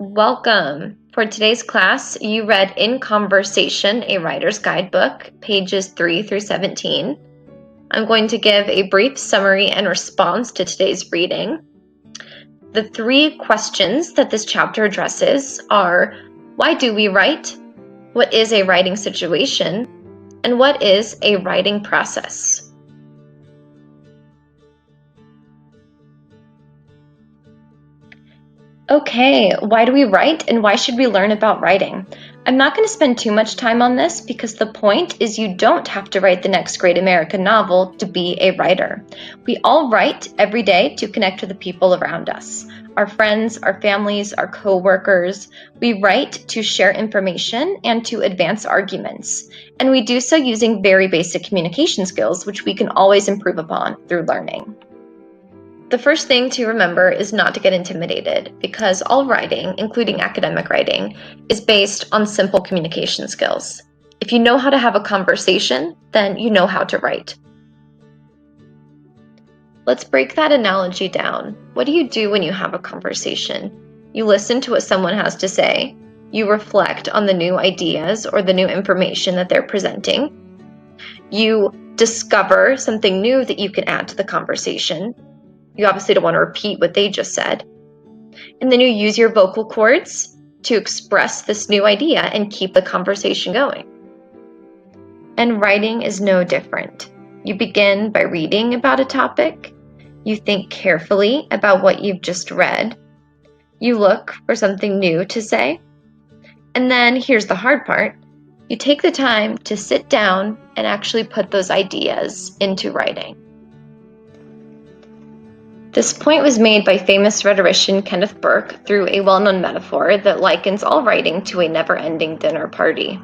Welcome. For today's class, you read In Conversation, a Writer's Guidebook, pages 3 through 17. I'm going to give a brief summary and response to today's reading. The three questions that this chapter addresses are: why do we write? What is a writing situation? And what is a writing process? Okay, why do we write and why should we learn about writing? I'm not going to spend too much time on this because the point is you don't have to write the next great American novel to be a writer. We all write every day to connect with the people around us. Our friends, our families, our co-workers. We write to share information and to advance arguments. And we do so using very basic communication skills, which we can always improve upon through learning. The first thing to remember is not to get intimidated because all writing, including academic writing, is based on simple communication skills. If you know how to have a conversation, then you know how to write. Let's break that analogy down. What do you do when you have a conversation? You listen to what someone has to say. You reflect on the new ideas or the new information that they're presenting. You discover something new that you can add to the conversation. You obviously don't want to repeat what they just said. And then you use your vocal cords to express this new idea and keep the conversation going. And writing is no different. You begin by reading about a topic. You think carefully about what you've just read. You look for something new to say. And then here's the hard part. You take the time to sit down and actually put those ideas into writing. This point was made by famous rhetorician Kenneth Burke through a well-known metaphor that likens all writing to a never-ending dinner party.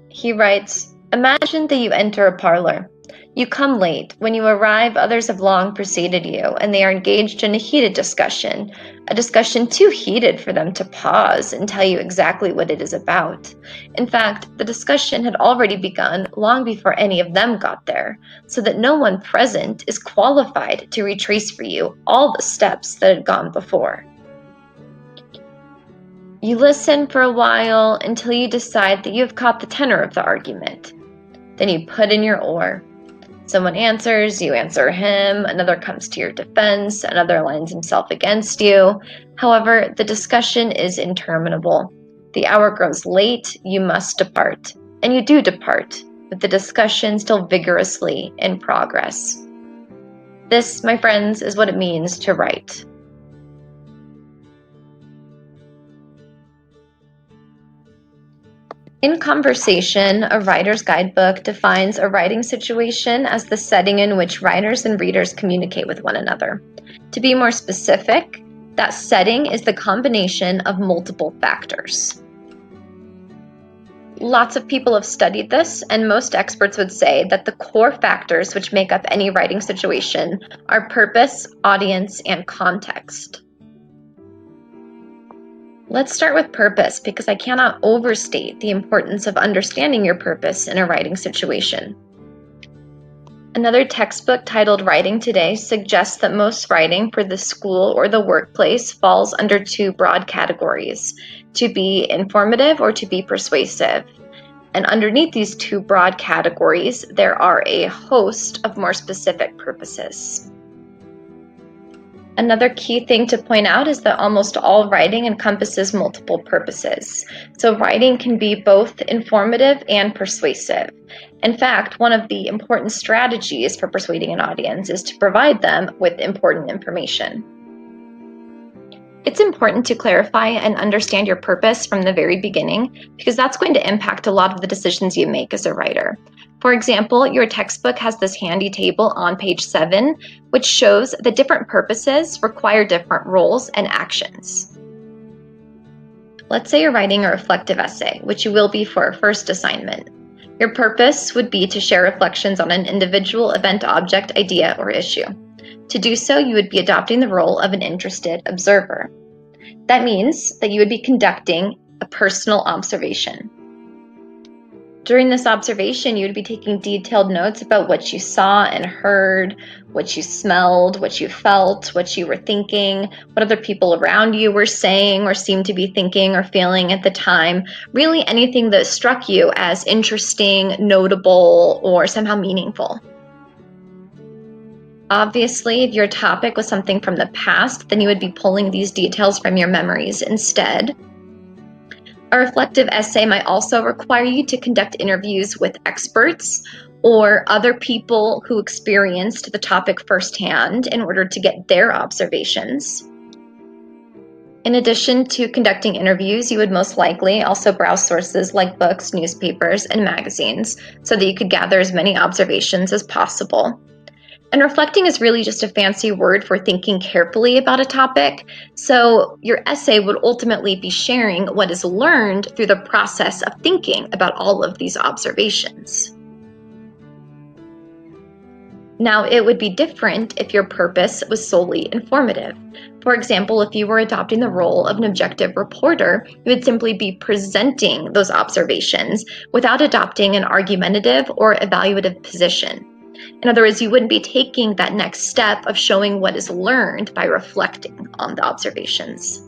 He writes, "Imagine that you enter a parlor. You come late. When you arrive, others have long preceded you, and they are engaged in a heated discussion, a discussion too heated for them to pause and tell you exactly what it is about. In fact, the discussion had already begun long before any of them got there, so that no one present is qualified to retrace for you all the steps that had gone before. You listen for a while until you decide that you have caught the tenor of the argument. Then you put in your oar. Someone answers, you answer him, another comes to your defense, another lines himself against you. However, the discussion is interminable. The hour grows late, you must depart. And you do depart, with the discussion still vigorously in progress. This, my friends, is what it means to write." In Conversation, a Writer's Guidebook defines a writing situation as the setting in which writers and readers communicate with one another. To be more specific, that setting is the combination of multiple factors. Lots of people have studied this, and most experts would say that the core factors which make up any writing situation are purpose, audience, and context. Let's start with purpose because I cannot overstate the importance of understanding your purpose in a writing situation. Another textbook titled Writing Today suggests that most writing for the school or the workplace falls under two broad categories: to be informative or to be persuasive. And underneath these two broad categories, there are a host of more specific purposes. Another key thing to point out is that almost all writing encompasses multiple purposes. So writing can be both informative and persuasive. In fact, one of the important strategies for persuading an audience is to provide them with important information. It's important to clarify and understand your purpose from the very beginning because that's going to impact a lot of the decisions you make as a writer. For example, your textbook has this handy table on page 7, which shows that different purposes require different roles and actions. Let's say you're writing a reflective essay, which you will be for a first assignment. Your purpose would be to share reflections on an individual event, object, idea, or issue. To do so, you would be adopting the role of an interested observer. That means that you would be conducting a personal observation. During this observation, you would be taking detailed notes about what you saw and heard, what you smelled, what you felt, what you were thinking, what other people around you were saying or seemed to be thinking or feeling at the time. Really anything that struck you as interesting, notable, or somehow meaningful. Obviously, if your topic was something from the past, then you would be pulling these details from your memories instead. A reflective essay might also require you to conduct interviews with experts or other people who experienced the topic firsthand in order to get their observations. In addition to conducting interviews, you would most likely also browse sources like books, newspapers, and magazines so that you could gather as many observations as possible. And reflecting is really just a fancy word for thinking carefully about a topic. So your essay would ultimately be sharing what is learned through the process of thinking about all of these observations. Now, it would be different if your purpose was solely informative. For example, if you were adopting the role of an objective reporter, you would simply be presenting those observations without adopting an argumentative or evaluative position. In other words, you wouldn't be taking that next step of showing what is learned by reflecting on the observations.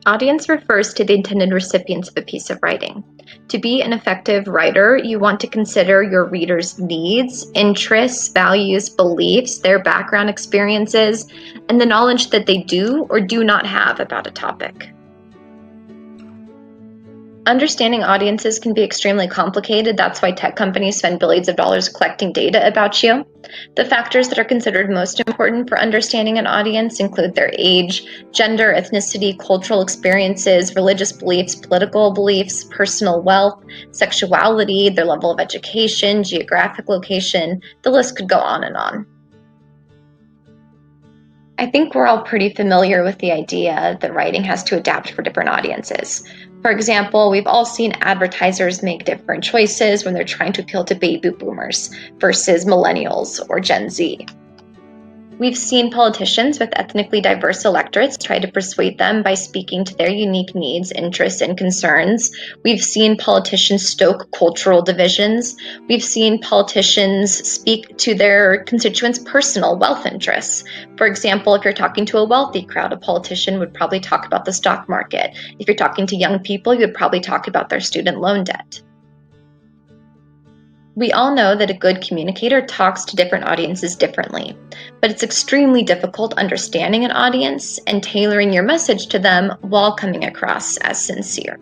Audience refers to the intended recipients of a piece of writing. To be an effective writer, you want to consider your reader's needs, interests, values, beliefs, their background experiences, and the knowledge that they do or do not have about a topic. Understanding audiences can be extremely complicated. That's why tech companies spend billions of dollars collecting data about you. The factors that are considered most important for understanding an audience include their age, gender, ethnicity, cultural experiences, religious beliefs, political beliefs, personal wealth, sexuality, their level of education, geographic location. The list could go on and on. I think we're all pretty familiar with the idea that writing has to adapt for different audiences. For example, we've all seen advertisers make different choices when they're trying to appeal to baby boomers versus millennials or Gen Z. We've seen politicians with ethnically diverse electorates try to persuade them by speaking to their unique needs, interests, and concerns. We've seen politicians stoke cultural divisions. We've seen politicians speak to their constituents' personal wealth interests. For example, if you're talking to a wealthy crowd, a politician would probably talk about the stock market. If you're talking to young people, you would probably talk about their student loan debt. We all know that a good communicator talks to different audiences differently, but it's extremely difficult understanding an audience and tailoring your message to them while coming across as sincere.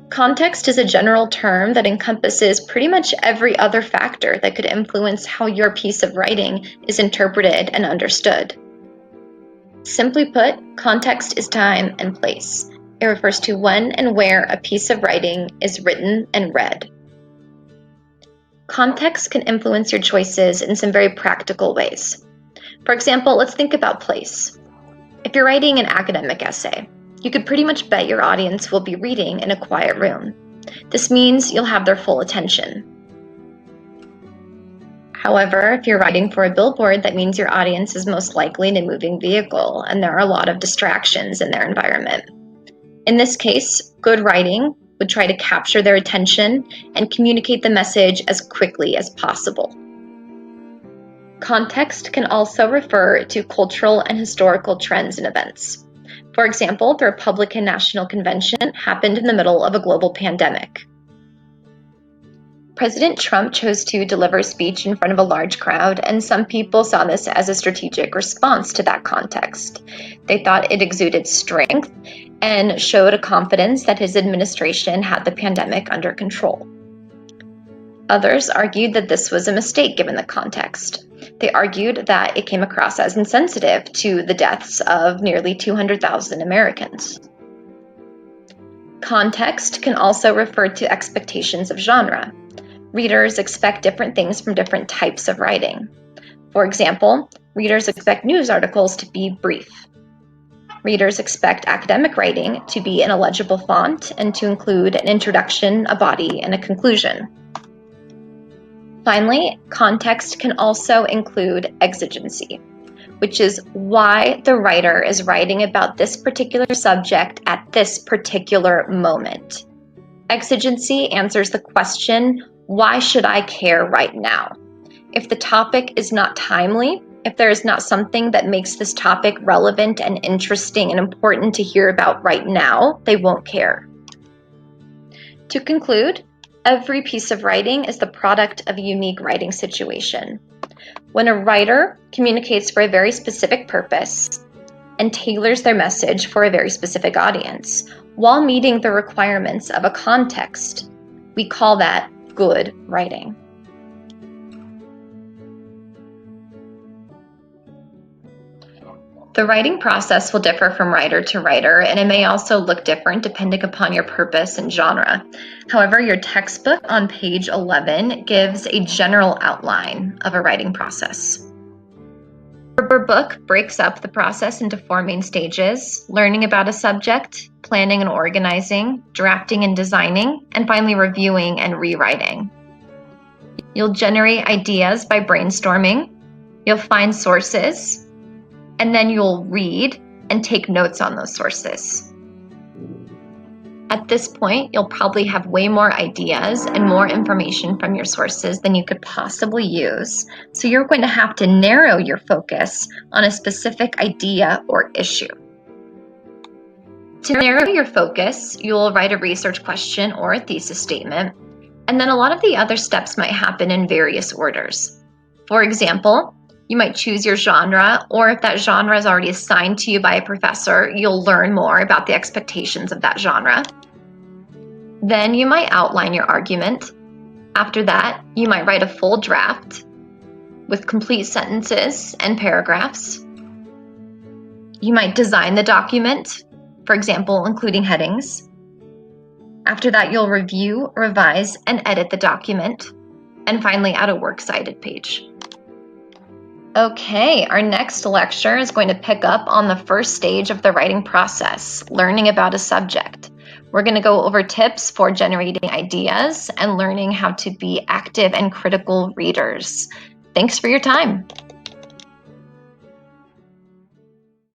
Context is a general term that encompasses pretty much every other factor that could influence how your piece of writing is interpreted and understood. Simply put, context is time and place. It refers to when and where a piece of writing is written and read. Context can influence your choices in some very practical ways. For example, let's think about place. If you're writing an academic essay, you could pretty much bet your audience will be reading in a quiet room. This means you'll have their full attention. However, if you're writing for a billboard, that means your audience is most likely in a moving vehicle, and there are a lot of distractions in their environment. In this case, good writing would try to capture their attention and communicate the message as quickly as possible. Context can also refer to cultural and historical trends and events. For example, the Republican National Convention happened in the middle of a global pandemic. President Trump chose to deliver a speech in front of a large crowd, and some people saw this as a strategic response to that context. They thought it exuded strength and showed a confidence that his administration had the pandemic under control. Others argued that this was a mistake given the context. They argued that it came across as insensitive to the deaths of nearly 200,000 Americans. Context can also refer to expectations of genre. Readers expect different things from different types of writing. For example, readers expect news articles to be brief. Readers expect academic writing to be in a legible font and to include an introduction, a body, and a conclusion. Finally, context can also include exigency, which is why the writer is writing about this particular subject at this particular moment. Exigency answers the question, why should I care right now? If the topic is not timely, if there is not something that makes this topic relevant and interesting and important to hear about right now, they won't care. To conclude, every piece of writing is the product of a unique writing situation. When a writer communicates for a very specific purpose and tailors their message for a very specific audience, while meeting the requirements of a context, we call that good writing. The writing process will differ from writer to writer, and it may also look different depending upon your purpose and genre. However, your textbook on page 11 gives a general outline of a writing process. Your book breaks up the process into 4 main stages: learning about a subject, planning and organizing, drafting and designing, and finally reviewing and rewriting. You'll generate ideas by brainstorming, you'll find sources, and then you'll read and take notes on those sources. At this point, you'll probably have way more ideas and more information from your sources than you could possibly use, so you're going to have to narrow your focus on a specific idea or issue. To narrow your focus, you'll write a research question or a thesis statement, and then a lot of the other steps might happen in various orders. For example, you might choose your genre, or if that genre is already assigned to you by a professor, you'll learn more about the expectations of that genre. Then you might outline your argument. After that, you might write a full draft with complete sentences and paragraphs. You might design the document, for example, including headings. After that, you'll review, revise, and edit the document, and finally add a works cited page. Okay, our next lecture is going to pick up on the first stage of the writing process, learning about a subject. We're going to go over tips for generating ideas and learning how to be active and critical readers. Thanks for your time.